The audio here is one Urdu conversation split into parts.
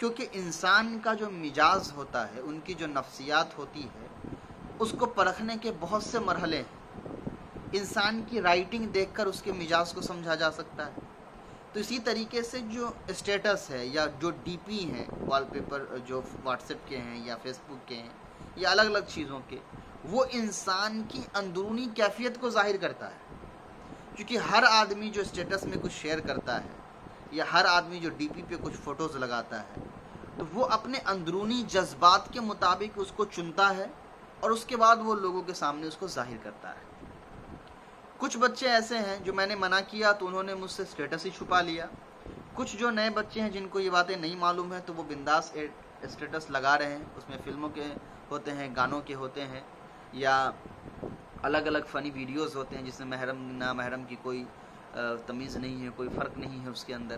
کیونکہ انسان کا جو مزاج ہوتا ہے، ان کی جو نفسیات ہوتی ہے، اس کو پرکھنے کے بہت سے مرحلے ہیں۔ انسان کی رائٹنگ دیکھ کر اس کے مزاج کو سمجھا جا سکتا ہے۔ تو اسی طریقے سے جو اسٹیٹس ہے یا جو ڈی پی ہیں، وال پیپر جو واٹس ایپ کے ہیں یا فیس بک کے ہیں یا الگ الگ چیزوں کے، وہ انسان کی اندرونی کیفیت کو ظاہر کرتا ہے۔ کیونکہ ہر آدمی جو اسٹیٹس میں کچھ شیئر کرتا ہے یا ہر آدمی جو ڈی پی پہ کچھ فوٹوز لگاتا ہے، تو وہ اپنے اندرونی جذبات کے مطابق اس کو چنتا ہے اور اس کے بعد وہ لوگوں کے سامنے اس کو ظاہر کرتا ہے۔ کچھ بچے ایسے ہیں جو میں نے منع کیا تو انہوں نے مجھ سے اسٹیٹس ہی چھپا لیا۔ کچھ جو نئے بچے ہیں جن کو یہ باتیں نہیں معلوم ہیں تو وہ بنداس اسٹیٹس لگا رہے ہیں، اس میں فلموں کے ہوتے ہیں، گانوں کے ہوتے ہیں، یا الگ الگ فنی ویڈیوز ہوتے ہیں جس میں محرم نامحرم کی کوئی تمیز نہیں ہے، کوئی فرق نہیں ہے اس کے اندر۔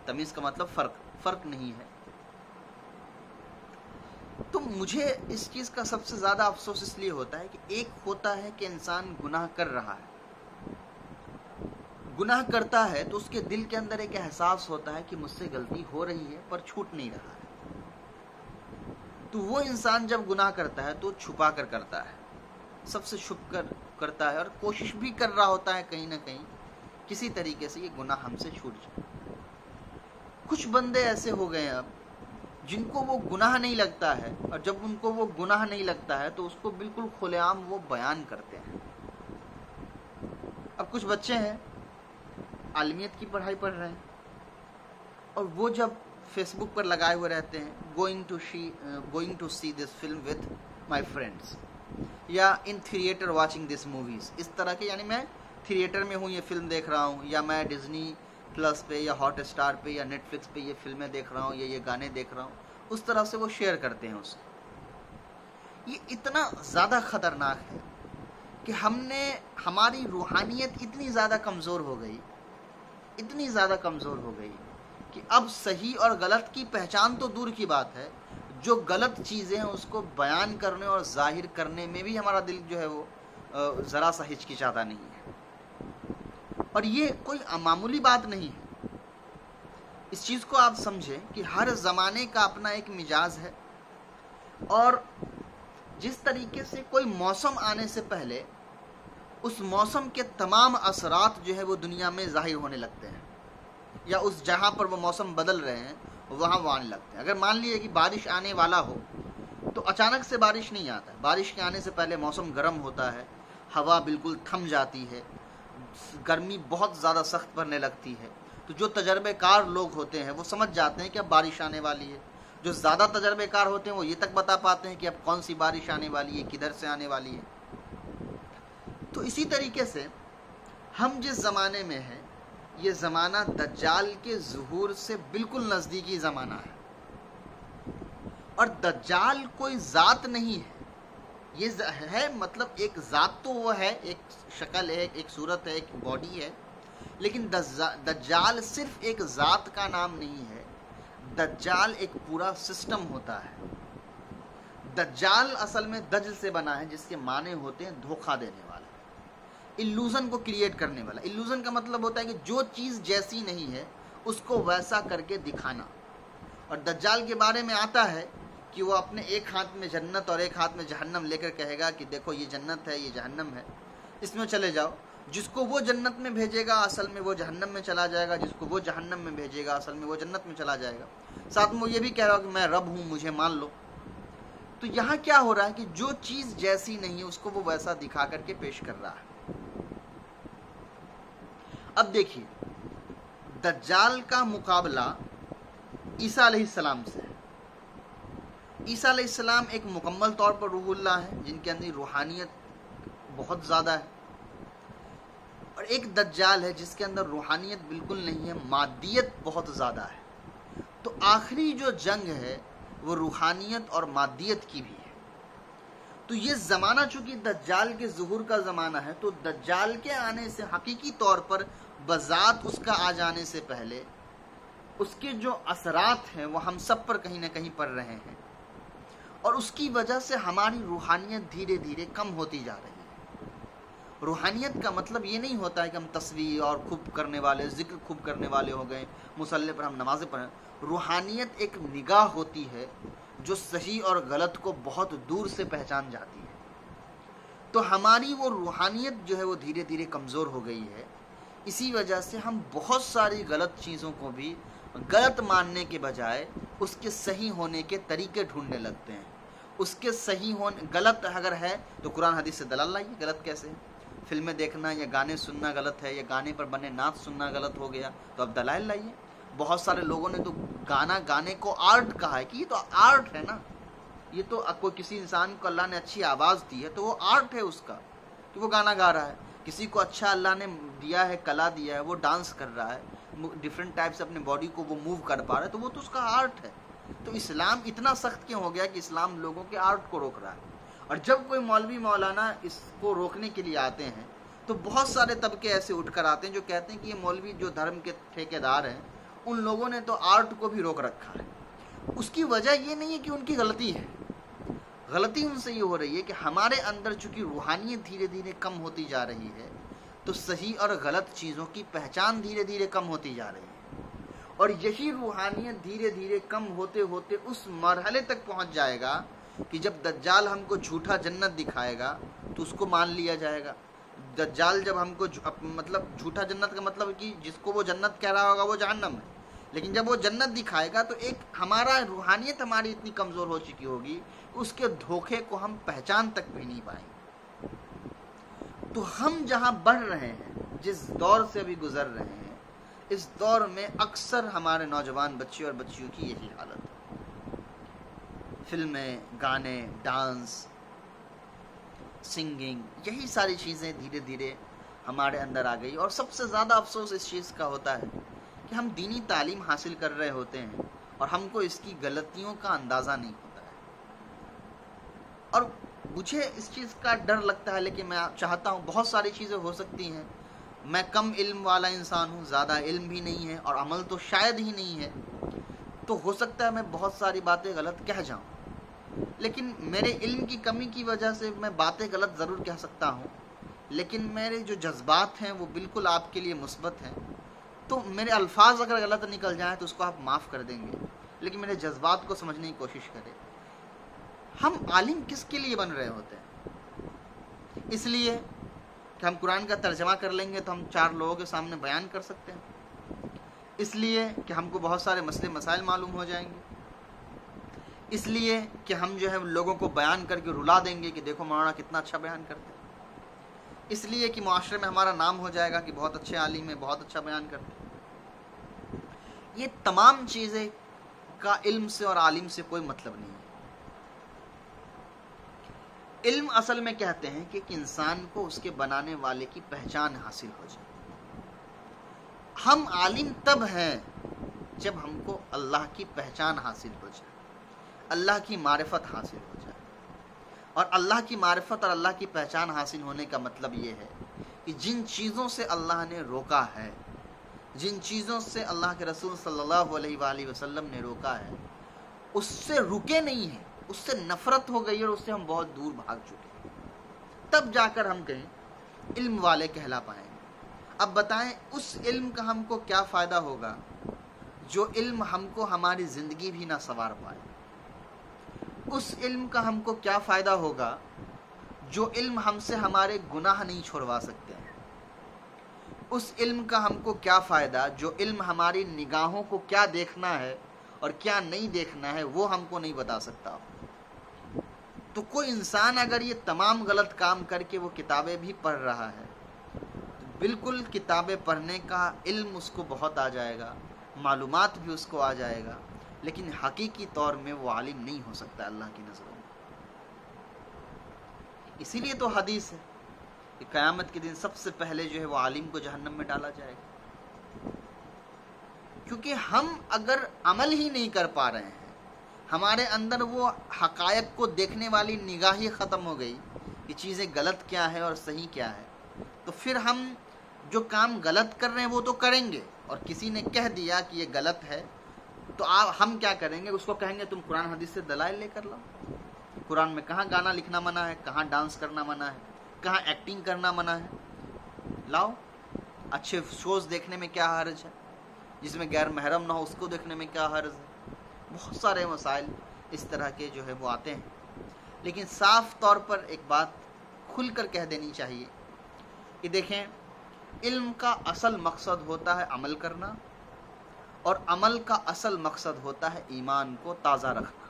تمیز کا مطلب فرق نہیں ہے۔ تو مجھے اس چیز کا سب سے زیادہ افسوس اس لیے ہوتا ہے کہ ایک ہوتا ہے کہ انسان گناہ کر رہا ہے، گناہ کرتا ہے تو اس کے دل کے اندر ایک احساس ہوتا ہے کہ مجھ سے غلطی ہو رہی ہے پر چھوٹ نہیں رہا ہے۔ تو وہ انسان جب گناہ کرتا ہے تو چھپا کر کرتا ہے، سب سے چھپ کر کرتا ہے، اور کوشش بھی کر رہا ہوتا ہے کہیں نہ کہیں کسی طریقے سے یہ گناہ ہم سے چھوٹ جائے۔ کچھ بندے ایسے ہو گئے ہیں اب جن کو وہ گناہ نہیں لگتا ہے، اور جب ان کو وہ گناہ نہیں لگتا ہے تو اس کو بالکل کھلے عام وہ بیان کرتے ہیں۔ اب کچھ بچے ہیں عالمیت کی پڑھائی پڑھ رہے ہیں اور وہ جب فیس بک پر لگائے ہوئے رہتے ہیں going to see this film with my friends, یا in theatre watching this movies, اس طرح کے، یعنی میں تھیٹر میں ہوں یہ فلم دیکھ رہا ہوں، یا میں ڈزنی پلس پہ یا ہاٹ اسٹار پہ یا نیٹ فلکس پہ یہ فلمیں دیکھ رہا ہوں یا یہ گانے دیکھ رہا ہوں، اس طرح سے وہ شیئر کرتے ہیں اسے۔ یہ اتنا زیادہ خطرناک ہے کہ ہماری روحانیت اتنی زیادہ کمزور ہو گئی کہ اب صحیح اور غلط کی پہچان تو دور کی بات ہے، جو غلط چیزیں ہیں اس کو بیان کرنے اور ظاہر کرنے میں بھی ہمارا دل جو ہے وہ ذرا سا ہچکچاتا نہیں ہے۔ اور یہ کوئی معمولی بات نہیں ہے۔ اس چیز کو آپ سمجھیں کہ ہر زمانے کا اپنا ایک مزاج ہے، اور جس طریقے سے کوئی موسم آنے سے پہلے اس موسم کے تمام اثرات جو ہے وہ دنیا میں ظاہر ہونے لگتے ہیں، یا اس جہاں پر وہ موسم بدل رہے ہیں وہاں وہ آنے لگتے ہیں۔ اگر مان لیے کہ بارش آنے والا ہو تو اچانک سے بارش نہیں آتا ہے، بارش کے آنے سے پہلے موسم گرم ہوتا ہے، ہوا بالکل تھم جاتی ہے، گرمی بہت زیادہ سخت پڑنے لگتی ہے۔ تو جو تجربے کار لوگ ہوتے ہیں وہ سمجھ جاتے ہیں کہ اب بارش آنے والی ہے۔ جو زیادہ تجربے کار ہوتے ہیں وہ یہ تک بتا پاتے ہیں کہ اب کون سی بارش آنے والی ہے، کدھر سے آنے والی ہے۔ تو اسی طریقے سے ہم جس زمانے میں ہیں، یہ زمانہ دجال کے ظہور سے بالکل نزدیکی زمانہ ہے، اور دجال کوئی ذات نہیں ہے، یہ ہے مطلب ایک ذات تو وہ ہے، ایک شکل ہے، ایک صورت ہے، ایک باڈی ہے، لیکن دجال صرف ایک ذات کا نام نہیں ہے، دجال ایک پورا سسٹم ہوتا ہے۔ دجال اصل میں دجل سے بنا ہے، جس کے معنی ہوتے ہیں دھوکہ دینے والا، الوژن کو کریٹ کرنے والا۔ الوژن کا مطلب ہوتا ہے کہ جو چیز جیسی نہیں ہے اس کو ویسا کر کے دکھانا۔ اور دجال کے بارے میں آتا ہے کہ وہ اپنے ایک ہاتھ میں جنت اور ایک ہاتھ میں جہنم لے کر کہے گا کہ دیکھو یہ جنت ہے، یہ جہنم ہے، اس میں چلے جاؤ۔ جس کو وہ جنت میں بھیجے گا اصل میں وہ جہنم میں چلا جائے گا، جس کو وہ جہنم میں بھیجے گا اصل میں وہ جنت میں چلا جائے گا۔ ساتھ میں وہ یہ بھی کہہ رہا ہو کہ میں رب ہوں، مجھے مان لو۔ تو یہاں کیا ہو رہا ہے کہ جو چیز جیسی نہیں ہے اس کو وہ ویسا دکھا کر کے پیش کر رہا ہے۔ اب دیکھیے، دجال کا مقابلہ عیسیٰ علیہ السلام سے ہے۔ عیسیٰ علیہ السلام ایک مکمل طور پر روح اللہ ہے، جن کے اندر روحانیت بہت زیادہ ہے، اور ایک دجال ہے جس کے اندر روحانیت بالکل نہیں ہے، مادیت بہت زیادہ ہے۔ تو آخری جو جنگ ہے وہ روحانیت اور مادیت کی بھی ہے۔ تو یہ زمانہ چونکہ دجال کے ظہور کا زمانہ ہے، تو دجال کے آنے سے حقیقی طور پر بذات اس کا آ جانے سے پہلے اس کے جو اثرات ہیں وہ ہم سب پر کہیں نہ کہیں پڑ رہے ہیں، اور اس کی وجہ سے ہماری روحانیت دھیرے دھیرے کم ہوتی جا رہی ہے۔ روحانیت کا مطلب یہ نہیں ہوتا ہے کہ ہم تصویر اور خوب کرنے والے، ذکر خوب کرنے والے ہو گئے، مصلی پر ہم نمازیں پڑھیں۔ روحانیت ایک نگاہ ہوتی ہے جو صحیح اور غلط کو بہت دور سے پہچان جاتی ہے. تو ہماری وہ روحانیت جو ہے وہ دھیرے دھیرے کمزور ہو گئی ہے. اسی وجہ سے ہم بہت ساری غلط چیزوں کو بھی غلط ماننے کے بجائے اس کے صحیح ہونے کے طریقے ڈھونڈنے لگتے ہیں. اس کے صحیح ہونے، غلط اگر ہے تو قرآن حدیث سے دلائل لائیے. غلط کیسے ہے؟ فلمیں دیکھنا یا گانے سننا غلط ہے، یا گانے پر بنے نعت سننا غلط ہو گیا، تو اب دلائل لائیے. بہت سارے لوگوں نے تو گانے کو آرٹ کہا ہے کہ یہ تو آرٹ ہے نا. یہ تو کوئی کسی انسان کو اللہ نے اچھی آواز دی ہے تو وہ آرٹ ہے اس کا کہ وہ گانا گا رہا ہے. کسی کو اچھا اللہ نے دیا ہے، کلا دیا ہے، وہ ڈانس کر رہا ہے، ڈفرینٹ ٹائپ سے اپنے باڈی کو وہ موو کر پا رہا ہے، تو وہ تو اس کا آرٹ ہے. تو اسلام اتنا سخت کیوں ہو گیا کہ اسلام لوگوں کے آرٹ کو روک رہا ہے؟ اور جب کوئی مولوی مولانا اس کو روکنے کے لیے آتے ہیں تو بہت سارے طبقے ایسے اٹھ کر آتے ہیں جو کہتے ہیں کہ یہ مولوی جو دھرم کے ٹھیکیدار ہیں ان لوگوں نے تو آرٹ کو بھی روک رکھا ہے. اس کی وجہ یہ نہیں ہے کہ ان کی غلطی ہے، غلطی ان سے یہ ہو رہی ہے کہ ہمارے اندر چونکہ روحانیت دھیرے دھیرے کم ہوتی جا رہی ہے تو صحیح اور غلط چیزوں کی پہچان دھیرے دھیرے کم ہوتی جا رہی ہے. اور یہی روحانیت دھیرے دھیرے کم ہوتے ہوتے اس مرحلے تک پہنچ جائے گا کہ جب دجال ہم کو جھوٹا جنت دکھائے گا تو اس کو مان لیا جائے گا. دجال جب ہم کو مطلب جھوٹا جنت کا مطلب کہ جس کو وہ جنت کہہ رہا ہوگا وہ جہنم ہے، لیکن جب وہ جنت دکھائے گا تو ایک ہمارا روحانیت ہماری اتنی کمزور ہو چکی ہوگی اس کے دھوکے کو ہم پہچان تک بھی نہیں پائیں گے. تو ہم جہاں بڑھ رہے ہیں، جس دور سے ابھی گزر رہے ہیں، اس دور میں اکثر ہمارے نوجوان بچے اور بچیوں کی یہی حالت ہے. فلمیں، گانے، ڈانس، سنگنگ، یہی ساری چیزیں دھیرے دھیرے ہمارے اندر آ گئی. اور سب سے زیادہ افسوس اس چیز کا ہوتا ہے کہ ہم دینی تعلیم حاصل کر رہے ہوتے ہیں اور ہم کو اس کی غلطیوں کا اندازہ نہیں ہوتا ہے. اور مجھے اس چیز کا ڈر لگتا ہے، لیکن میں چاہتا ہوں، بہت ساری چیزیں ہو سکتی ہیں، میں کم علم والا انسان ہوں، زیادہ علم بھی نہیں ہے اور عمل تو شاید ہی نہیں ہے، تو ہو سکتا ہے میں بہت ساری باتیں غلط کہہ جاؤں، لیکن میرے علم کی کمی کی وجہ سے میں باتیں غلط ضرور کہہ سکتا ہوں، لیکن میرے جو جذبات ہیں وہ بالکل آپ کے لیے مثبت ہیں. تو میرے الفاظ اگر غلط نکل جائیں تو اس کو آپ معاف کر دیں گے، لیکن میرے جذبات کو سمجھنے کی کوشش کریں. ہم عالم کس کے لیے بن رہے ہوتے ہیں؟ اس لیے کہ ہم قرآن کا ترجمہ کر لیں گے تو ہم 4 لوگوں کے سامنے بیان کر سکتے ہیں، اس لیے کہ ہم کو بہت سارے مسئلے مسائل معلوم ہو جائیں گے، اس لیے کہ ہم جو ہے لوگوں کو بیان کر کے رلا دیں گے کہ دیکھو مولانا کتنا اچھا بیان کرتے ہیں، اس لیے کہ معاشرے میں ہمارا نام ہو جائے گا کہ بہت اچھے عالم ہیں، بہت اچھا بیان کرتے ہیں. یہ تمام چیزیں کا علم سے اور عالم سے کوئی مطلب نہیں ہے. علم اصل میں کہتے ہیں کہ ایک انسان کو اس کے بنانے والے کی پہچان حاصل ہو جائے. ہم عالم تب ہیں جب ہم کو اللہ کی پہچان حاصل ہو جائے، اللہ کی معرفت حاصل ہو جائے. اور اللہ کی معرفت اور اللہ کی پہچان حاصل ہونے کا مطلب یہ ہے کہ جن چیزوں سے اللہ نے روکا ہے، جن چیزوں سے اللہ کے رسول صلی اللہ علیہ وآلہ وسلم نے روکا ہے، اس سے رکے نہیں ہیں، اس سے نفرت ہو گئی اور اس سے ہم بہت دور بھاگ چکے ہیں. تب جا کر ہم کہیں علم والے کہلا پائیں گے. اب بتائیں اس علم کا ہم کو کیا فائدہ ہوگا جو علم ہم کو ہماری زندگی بھی نہ سنوار پائے؟ اس علم کا ہم کو کیا فائدہ ہوگا جو علم ہم سے ہمارے گناہ نہیں چھڑوا سکتے ہیں؟ اس علم کا ہم کو کیا فائدہ جو علم ہماری نگاہوں کو کیا دیکھنا ہے اور کیا نہیں دیکھنا ہے وہ ہم کو نہیں بتا سکتا؟ تو کوئی انسان اگر یہ تمام غلط کام کر کے وہ کتابیں بھی پڑھ رہا ہے تو بالکل کتابیں پڑھنے کا علم اس کو بہت آ جائے گا، معلومات بھی اس کو آ جائے گا، لیکن حقیقی طور میں وہ عالم نہیں ہو سکتا اللہ کی نظروں میں. اسی لیے تو حدیث ہے کہ قیامت کے دن سب سے پہلے جو ہے وہ عالم کو جہنم میں ڈالا جائے گا، کیونکہ ہم اگر عمل ہی نہیں کر پا رہے ہیں، ہمارے اندر وہ حقائق کو دیکھنے والی نگاہ ہی ختم ہو گئی کہ چیزیں غلط کیا ہے اور صحیح کیا ہے، تو پھر ہم جو کام غلط کر رہے ہیں وہ تو کریں گے، اور کسی نے کہہ دیا کہ یہ غلط ہے تو ہم کیا کریں گے؟ اس کو کہیں گے تم قرآن حدیث سے دلائل لے کر لاؤ. قرآن میں کہاں گانا لکھنا منع ہے، کہاں ڈانس کرنا منع ہے، کہاں ایکٹنگ کرنا منع ہے؟ لاؤ. اچھے شوز دیکھنے میں کیا حرج ہے؟ جس میں غیر محرم نہ ہو اس کو دیکھنے میں کیا حرج ہے؟ بہت سارے مسائل اس طرح کے جو ہے وہ آتے ہیں، لیکن صاف طور پر ایک بات کھل کر کہہ دینی چاہیے کہ دیکھیں، علم کا اصل مقصد ہوتا ہے عمل کرنا، اور عمل کا اصل مقصد ہوتا ہے ایمان کو تازہ رکھنا۔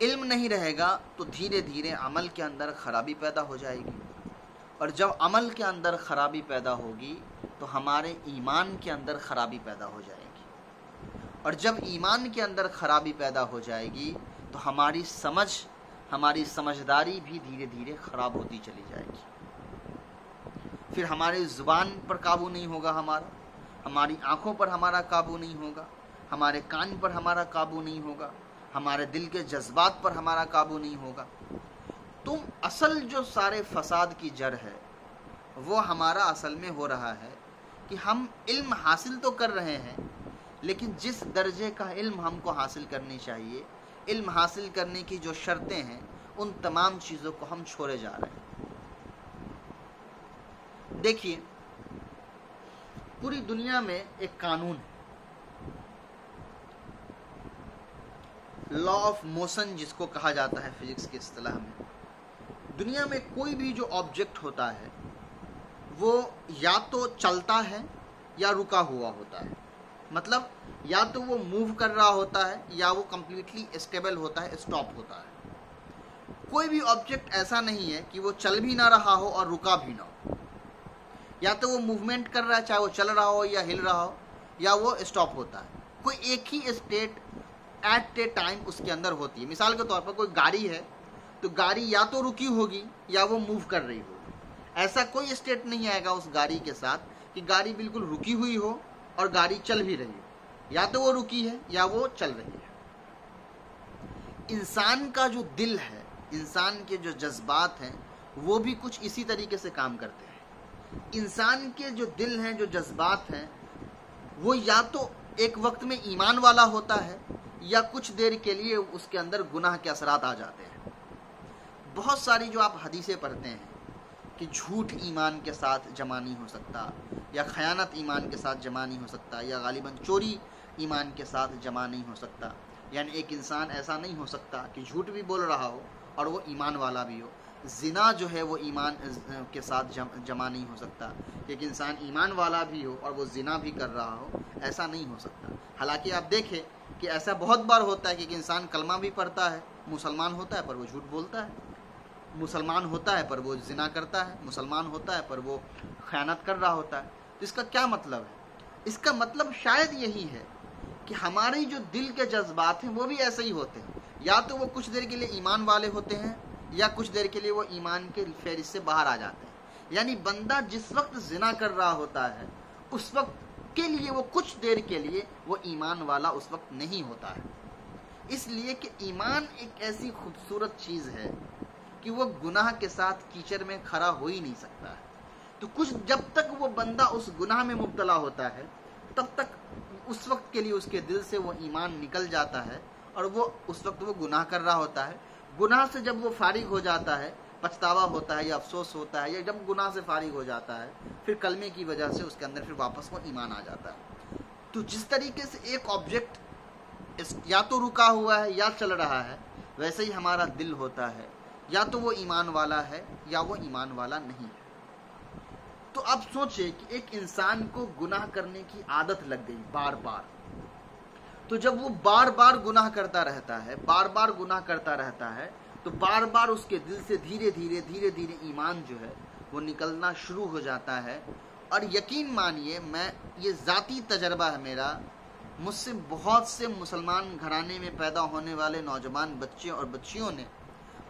علم نہیں رہے گا تو دھیرے دھیرے عمل کے اندر خرابی پیدا ہو جائے گی، اور جب عمل کے اندر خرابی پیدا ہوگی تو ہمارے ایمان کے اندر خرابی پیدا ہو جائے گی، اور جب ایمان کے اندر خرابی پیدا ہو جائے گی تو ہماری سمجھداری بھی دھیرے دھیرے خراب ہوتی چلی جائے گی۔ پھر ہماری زبان پر قابو نہیں ہوگا، ہماری آنکھوں پر ہمارا قابو نہیں ہوگا، ہمارے کان پر ہمارا قابو نہیں ہوگا، ہمارے دل کے جذبات پر ہمارا قابو نہیں ہوگا۔ اصل جو سارے فساد کی جڑ ہے وہ ہمارا اصل میں ہو رہا ہے کہ ہم علم حاصل تو کر رہے ہیں، لیکن جس درجے کا علم ہم کو حاصل کرنی چاہیے، علم حاصل کرنے کی جو شرطیں ہیں، ان تمام چیزوں کو ہم چھوڑے جا رہے ہیں۔ دیکھیے، پوری دنیا میں ایک قانون ہے، لا آف موشن جس کو کہا جاتا ہے فزکس کی اصطلاح میں۔ دنیا میں کوئی بھی جو آبجیکٹ ہوتا ہے وہ یا تو چلتا ہے یا رکا ہوا ہوتا ہے، مطلب یا تو وہ موو کر رہا ہوتا ہے یا وہ کمپلیٹلی اسٹیبل ہوتا ہے، اسٹاپ ہوتا ہے۔ کوئی بھی آبجیکٹ ایسا نہیں ہے کہ وہ چل بھی نہ رہا ہو اور رکا بھی نہ ہو، یا تو وہ موومنٹ کر رہا ہے، چاہے وہ چل رہا ہو یا ہل رہا ہو، یا وہ اسٹاپ ہوتا ہے۔ کوئی ایک ہی اسٹیٹ ایٹ اے ٹائم اس کے اندر ہوتی ہے۔ مثال کے طور پر کوئی گاڑی ہے تو گاڑی یا تو رکی ہوگی یا وہ موو کر رہی ہوگی۔ ایسا کوئی اسٹیٹ نہیں آئے گا اس گاڑی کے ساتھ کہ گاڑی بالکل رکی ہوئی ہو اور گاڑی چل بھی رہی ہو، یا تو وہ رکی ہے یا وہ چل رہی ہے۔ انسان کا جو دل ہے، انسان کے جو جذبات ہیں، وہ بھی کچھ اسی طریقے سے کام کرتے ہیں۔ انسان کے جو دل ہیں، جو جذبات ہیں، وہ یا تو ایک وقت میں ایمان والا ہوتا ہے یا کچھ دیر کے لیے اس کے اندر گناہ کے اثرات آ جاتے ہیں۔ بہت ساری جو آپ حدیثیں پڑھتے ہیں کہ جھوٹ ایمان کے ساتھ جمع نہیں ہو سکتا، یا خیانت ایمان کے ساتھ جمع نہیں ہو سکتا، یا غالباً چوری ایمان کے ساتھ جمع نہیں ہو سکتا، یعنی ایک انسان ایسا نہیں ہو سکتا کہ جھوٹ بھی بول رہا ہو اور وہ ایمان والا بھی ہو۔ زنا جو ہے وہ ایمان کے ساتھ جمع نہیں ہو سکتا، کہ ایک انسان ایمان والا بھی ہو اور وہ زنا بھی کر رہا ہو، ایسا نہیں ہو سکتا۔ حالانکہ آپ دیکھیں کہ ایسا بہت بار ہوتا ہے کہ ایک انسان کلمہ بھی پڑھتا ہے، مسلمان ہوتا ہے پر وہ جھوٹ بولتا ہے، مسلمان ہوتا ہے پر وہ زنا کرتا ہے، مسلمان ہوتا ہے پر وہ خیانت کر رہا ہوتا ہے۔ تو اس کا کیا مطلب ہے؟ اس کا مطلب شاید یہی ہے کہ ہمارے جو دل کے جذبات ہیں وہ بھی ایسے ہی ہوتے ہیں، یا تو وہ کچھ دیر کے لیے ایمان والے ہوتے ہیں یا کچھ دیر کے لیے وہ ایمان کے فہرست سے باہر آ جاتے ہیں۔ یعنی بندہ جس وقت زنا کر رہا ہوتا ہے اس وقت کے لیے، وہ کچھ دیر کے لیے وہ ایمان والا اس وقت نہیں ہوتا ہے، اس لیے کہ ایمان ایک ایسی خوبصورت چیز ہے کہ وہ گناہ کے ساتھ کیچڑ میں کھڑا ہو ہی نہیں سکتا ہے۔ تو جب تک وہ بندہ اس گناہ میں مبتلا ہوتا ہے تب تک اس وقت کے لیے اس کے دل سے وہ ایمان نکل جاتا ہے، اور وہ اس وقت وہ گناہ کر رہا ہوتا ہے۔ گناہ سے جب وہ فارغ ہو جاتا ہے، پچھتاوا ہوتا ہے یا افسوس ہوتا ہے، یا جب گناہ سے فارغ ہو جاتا ہے، پھر کلمے کی وجہ سے اس کے اندر پھر واپس وہ ایمان آ جاتا ہے۔ تو جس طریقے سے ایک آبجیکٹ یا تو رکا ہوا ہے یا چل رہا ہے، ویسے ہی ہمارا دل ہوتا ہے، یا تو وہ ایمان والا ہے یا وہ ایمان والا نہیں ہے۔ تو اب سوچیں کہ ایک انسان کو گناہ کرنے کی عادت لگ گئی بار بار، تو جب وہ بار بار گناہ کرتا رہتا ہے، بار بار گناہ کرتا رہتا ہے، تو بار بار اس کے دل سے دھیرے دھیرے ایمان جو ہے وہ نکلنا شروع ہو جاتا ہے۔ اور یقین مانیے، میں یہ ذاتی تجربہ ہے میرا، مجھ سے بہت سے مسلمان گھرانے میں پیدا ہونے والے نوجوان بچے اور بچیوں نے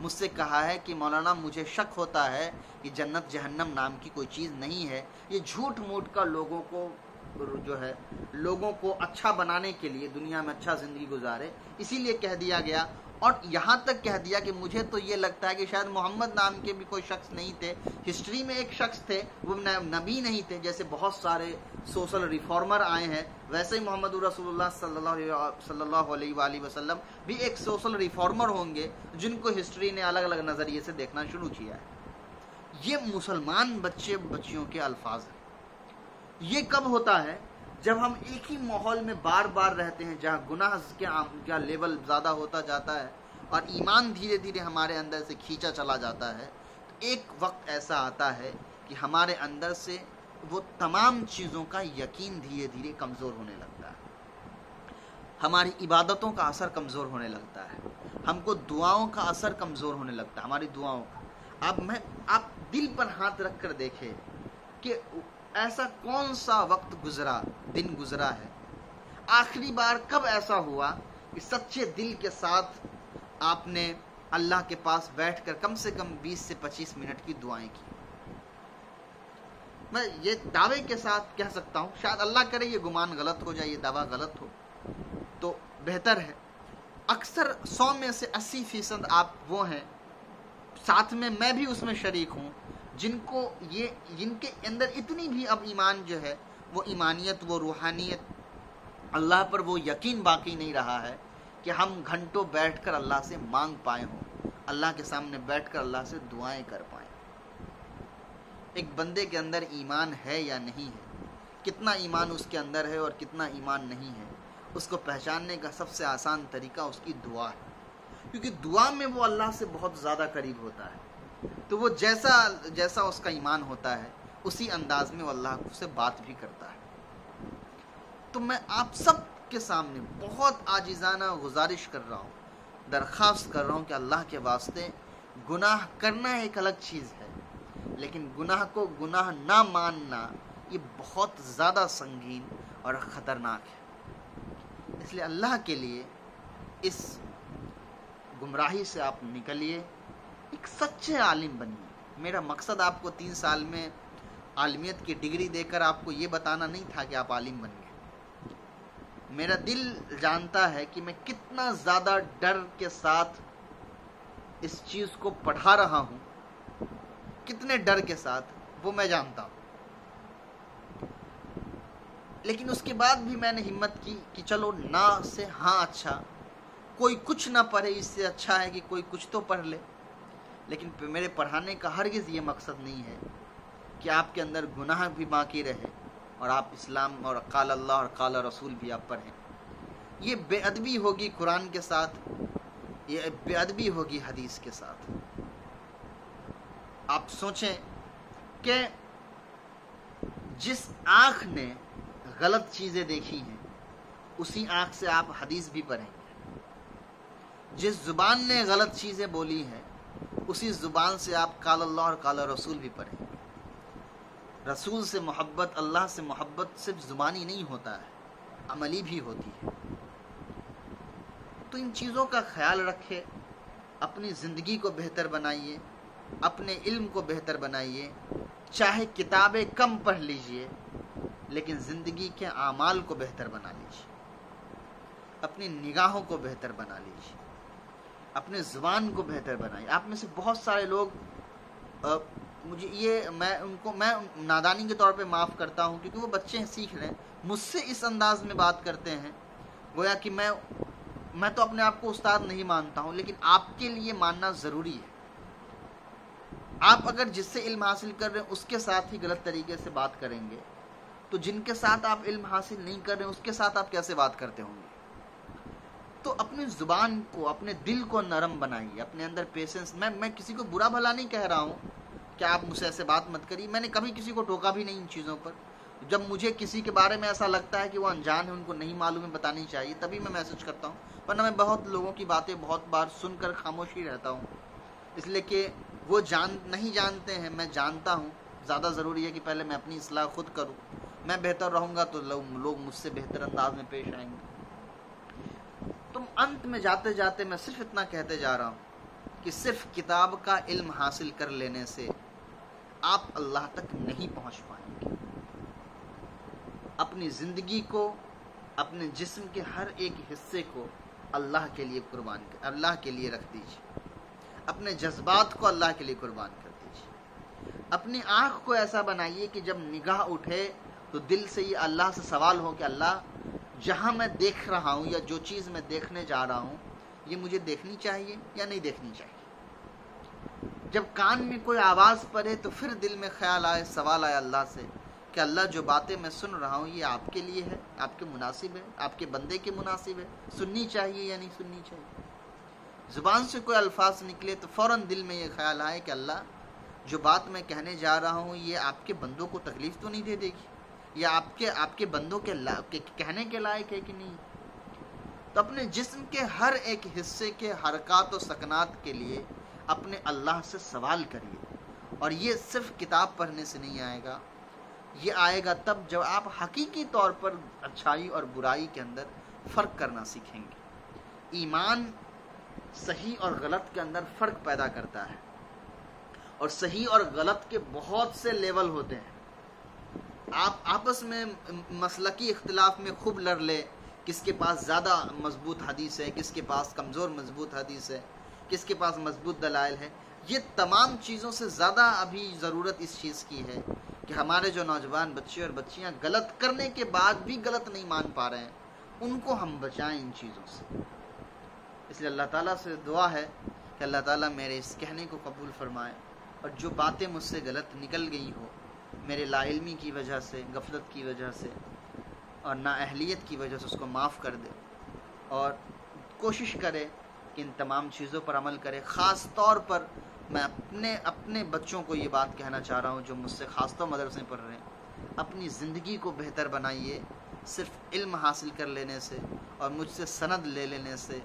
مجھ سے کہا ہے کہ مولانا مجھے شک ہوتا ہے کہ جنت جہنم نام کی کوئی چیز نہیں ہے، یہ جھوٹ موٹ کا لوگوں کو اچھا بنانے کے لیے دنیا میں اچھا زندگی گزارے، اسی لیے کہہ دیا گیا۔ اور یہاں تک کہہ دیا کہ مجھے تو یہ لگتا ہے کہ شاید محمد نام کے بھی کوئی شخص نہیں تھے، ہسٹری میں ایک شخص تھے، وہ نبی نہیں تھے۔ جیسے بہت سارے سوشل ریفارمر آئے ہیں، ویسے ہی محمد رسول اللہ صلی اللہ علیہ وآلہ وسلم بھی ایک سوشل ریفارمر ہوں گے جن کو ہسٹری نے الگ الگ نظریے سے دیکھنا شروع کیا ہے۔ یہ مسلمان بچے بچیوں کے الفاظ ہیں۔ یہ کب ہوتا ہے جب ہم ایک ہی ماحول میں بار بار رہتے ہیں جہاں گناہ کا لیول زیادہ ہوتا جاتا ہے اور ایمان دھیرے دھیرے ہمارے اندر سے کھینچا چلا جاتا ہے، تو ایک وقت ایسا آتا ہے کہ ہمارے اندر سے وہ تمام چیزوں کا یقین دھیرے دھیرے کمزور ہونے لگتا ہے، ہماری عبادتوں کا اثر کمزور ہونے لگتا ہے، ہم کو دعاؤں کا اثر کمزور ہونے لگتا ہے، ہماری دعاؤں کا۔ آپ دل پر ہاتھ رکھ کر دیکھیں کہ ایسا کون سا وقت گزرا، دن گزرا ہے، آخری بار کب ایسا ہوا کہ سچے دل کے ساتھ آپ نے اللہ کے پاس بیٹھ کر کم سے کم 20 سے 25 منٹ کی دعائیں کی۔ میں یہ دعوے کے ساتھ کہہ سکتا ہوں، شاید اللہ کرے یہ گمان غلط ہو جائے، یہ دعویٰ غلط ہو تو بہتر ہے۔ اکثر 100 میں سے 80% آپ وہ ہیں، ساتھ میں میں بھی اس میں شریک ہوں، جن کے اندر اتنی بھی اب ایمان جو ہے، وہ ایمانیت، وہ روحانیت، اللہ پر وہ یقین باقی نہیں رہا ہے کہ ہم گھنٹوں بیٹھ کر اللہ سے مانگ پائے ہوں، اللہ کے سامنے بیٹھ کر اللہ سے دعائیں کر پائیں۔ ایک بندے کے اندر ایمان ہے یا نہیں ہے، کتنا ایمان اس کے اندر ہے اور کتنا ایمان نہیں ہے، اس کو پہچاننے کا سب سے آسان طریقہ اس کی دعا ہے، کیونکہ دعا میں وہ اللہ سے بہت زیادہ قریب ہوتا ہے، تو وہ جیسا اس کا ایمان ہوتا ہے اسی انداز میں وہ اللہ سے بات بھی کرتا ہے۔ تو میں آپ سب کے سامنے بہت عاجزانہ گزارش کر رہا ہوں، درخواست کر رہا ہوں کہ اللہ کے واسطے گناہ کرنا ایک الگ چیز ہے، لیکن گناہ کو گناہ نہ ماننا یہ بہت زیادہ سنگین اور خطرناک ہے۔ اس لیے اللہ کے لیے اس گمراہی سے آپ نکلیے، ایک سچے عالم بنیے۔ میرا مقصد آپ کو 3 سال میں عالمیت کی ڈگری دے کر آپ کو یہ بتانا نہیں تھا کہ آپ عالم بن گئے۔ میرا دل جانتا ہے کہ میں کتنا زیادہ ڈر کے ساتھ اس چیز کو پڑھا رہا ہوں، کتنے ڈر کے ساتھ، وہ میں جانتا ہوں، لیکن اس کے بعد بھی میں نے ہمت کی کہ چلو نہ سے ہاں، اچھا کوئی کچھ نہ پڑھے، اس سے اچھا ہے کہ کوئی کچھ تو پڑھ لے۔ لیکن میرے پڑھانے کا ہرگز یہ مقصد نہیں ہے کہ آپ کے اندر گناہ بھی باقی رہے اور آپ اسلام اور قال اللہ اور قال رسول بھی آپ پڑھیں۔ یہ بے ادبی ہوگی قرآن کے ساتھ، یہ بے ادبی ہوگی حدیث کے ساتھ۔ آپ سوچیں کہ جس آنکھ نے غلط چیزیں دیکھی ہیں اسی آنکھ سے آپ حدیث بھی پڑھیں گے، جس زبان نے غلط چیزیں بولی ہیں اسی زبان سے آپ قال اللہ اور قال رسول بھی پڑھیں گے۔ رسول سے محبت، اللہ سے محبت صرف زبانی نہیں ہوتا ہے، عملی بھی ہوتی ہے۔ تو ان چیزوں کا خیال رکھے، اپنی زندگی کو بہتر بنائیے، اپنے علم کو بہتر بنائیے، چاہے کتابیں کم پڑھ لیجئے لیکن زندگی کے اعمال کو بہتر بنا لیجئے، اپنی نگاہوں کو بہتر بنا لیجئے، اپنے زبان کو بہتر بنائیے۔ آپ میں سے بہت سارے لوگ مجھے میں نادانی کے طور پہ معاف کرتا ہوں، کیونکہ وہ بچے ہیں، سیکھ رہے ہیں، مجھ سے اس انداز میں بات کرتے ہیں گویا کہ میں تو اپنے آپ کو استاد نہیں مانتا ہوں، لیکن آپ کے لیے ماننا ضروری ہے۔ آپ اگر جس سے علم حاصل کر رہے ہیں اس کے ساتھ ہی غلط طریقے سے بات کریں گے تو جن کے ساتھ آپ علم حاصل نہیں کر رہے ہیں اس کے ساتھ آپ کیسے بات کرتے ہوں گے؟ تو اپنی زبان کو، اپنے دل کو نرم بنائیے، اپنے اندر پیشنس۔ میں کسی کو برا بھلا نہیں کہہ رہا ہوں کہ آپ مجھ سے ایسے بات مت کریے، میں نے کبھی کسی کو ٹوکا بھی نہیں ان چیزوں پر۔ جب مجھے کسی کے بارے میں ایسا لگتا ہے کہ وہ انجان ہے، ان کو نہیں معلوم ہے، بتانی چاہیے، تبھی میں میسج کرتا ہوں، ورنہ میں بہت لوگوں کی باتیں بہت بار سن کر خاموش ہی رہتا ہوں، اس لیے کہ وہ نہیں جانتے ہیں، میں جانتا ہوں۔ زیادہ ضروری ہے کہ پہلے میں اپنی اصلاح خود کروں، میں بہتر رہوں گا تو لوگ مجھ سے بہتر انداز میں پیش آئیں گے۔ تو انت میں جاتے جاتے میں صرف اتنا کہتے جا رہا ہوں کہ صرف کتاب کا علم حاصل کر لینے سے آپ اللہ تک نہیں پہنچ پائیں گے۔ اپنی زندگی کو، اپنے جسم کے ہر ایک حصے کو اللہ کے لیے قربان کر، اللہ کے لیے رکھ دیجیے، اپنے جذبات کو اللہ کے لیے قربان کر دیجیے، اپنی آنکھ کو ایسا بنائیے کہ جب نگاہ اٹھے تو دل سے یہ اللہ سے سوال ہو کہ اللہ، جہاں میں دیکھ رہا ہوں یا جو چیز میں دیکھنے جا رہا ہوں یہ مجھے دیکھنی چاہیے یا نہیں دیکھنی چاہیے۔ جب کان میں کوئی آواز پڑے تو پھر دل میں خیال آئے، سوال آئے اللہ سے کہ اللہ جو باتیں میں سن رہا ہوں یہ آپ کے لیے ہے، آپ کے مناسب ہے، آپ کے بندے کے مناسب ہے، سننی چاہیے یا نہیں سننی چاہیے۔ زبان سے کوئی الفاظ نکلے تو فوراً دل میں یہ خیال آئے کہ اللہ جو بات میں کہنے جا رہا ہوں یہ آپ کے بندوں کو تکلیف تو نہیں دے دے گی، یا آپ کے بندوں کے کہنے کے لائق ہے کہ نہیں۔ تو اپنے جسم کے ہر ایک حصے کے حرکات و سکنات کے لیے اپنے اللہ سے سوال کریے، اور یہ صرف کتاب پڑھنے سے نہیں آئے گا، یہ آئے گا تب جب آپ حقیقی طور پر اچھائی اور برائی کے اندر فرق کرنا سیکھیں گے۔ ایمان صحیح اور غلط کے اندر فرق پیدا کرتا ہے، اور صحیح اور غلط کے بہت سے لیول ہوتے ہیں۔ آپ آپس میں مسلکی اختلاف میں خوب لڑ لے، کس کے پاس زیادہ مضبوط حدیث ہے، کس کے پاس کمزور مضبوط حدیث ہے، کس کے پاس مضبوط دلائل ہے، یہ تمام چیزوں سے زیادہ ابھی ضرورت اس چیز کی ہے کہ ہمارے جو نوجوان بچے اور بچیاں غلط کرنے کے بعد بھی غلط نہیں مان پا رہے ہیں، ان کو ہم بچائیں ان چیزوں سے۔ اس لیے اللہ تعالیٰ سے دعا ہے کہ اللہ تعالیٰ میرے اس کہنے کو قبول فرمائے، اور جو باتیں مجھ سے غلط نکل گئی ہو میرے لا علمی کی وجہ سے، غفلت کی وجہ سے اور نااہلیت کی وجہ سے، اس کو معاف کر دے، اور کوشش کرے کہ ان تمام چیزوں پر عمل کرے۔ خاص طور پر میں اپنے بچوں کو یہ بات کہنا چاہ رہا ہوں جو مجھ سے خاص طور مدرسے پڑھ رہے ہیں، اپنی زندگی کو بہتر بنائیے۔ صرف علم حاصل کر لینے سے اور مجھ سے سند لے لینے سے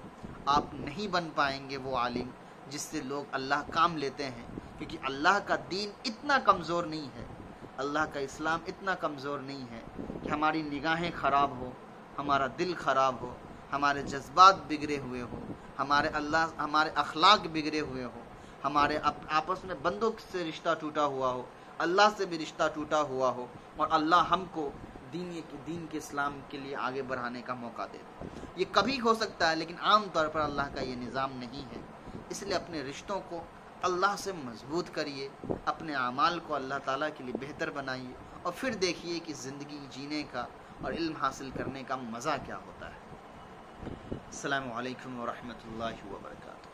آپ نہیں بن پائیں گے وہ عالم جس سے لوگ اللہ کام لیتے ہیں، کیونکہ اللہ کا دین اتنا کمزور نہیں ہے، اللہ کا اسلام اتنا کمزور نہیں ہے کہ ہماری نگاہیں خراب ہو، ہمارا دل خراب ہو، ہمارے جذبات بگڑے ہوئے ہو، ہمارے اخلاق بگڑے ہوئے ہو، ہمارے آپس میں بندوں سے رشتہ ٹوٹا ہوا ہو، اللہ سے بھی رشتہ ٹوٹا ہوا ہو، اور اللہ ہم کو دین کے اسلام کے لیے آگے بڑھانے کا موقع دے۔ یہ کبھی ہو سکتا ہے لیکن عام طور پر اللہ کا یہ نظام نہیں ہے۔ اس لیے اپنے رشتوں کو اللہ سے مضبوط کریے، اپنے اعمال کو اللہ تعالیٰ کے لیے بہتر بنائیے، اور پھر دیکھیے کہ زندگی جینے کا اور علم حاصل کرنے کا مزہ کیا ہوتا ہے۔ السلام علیکم ورحمۃ اللہ وبرکاتہ۔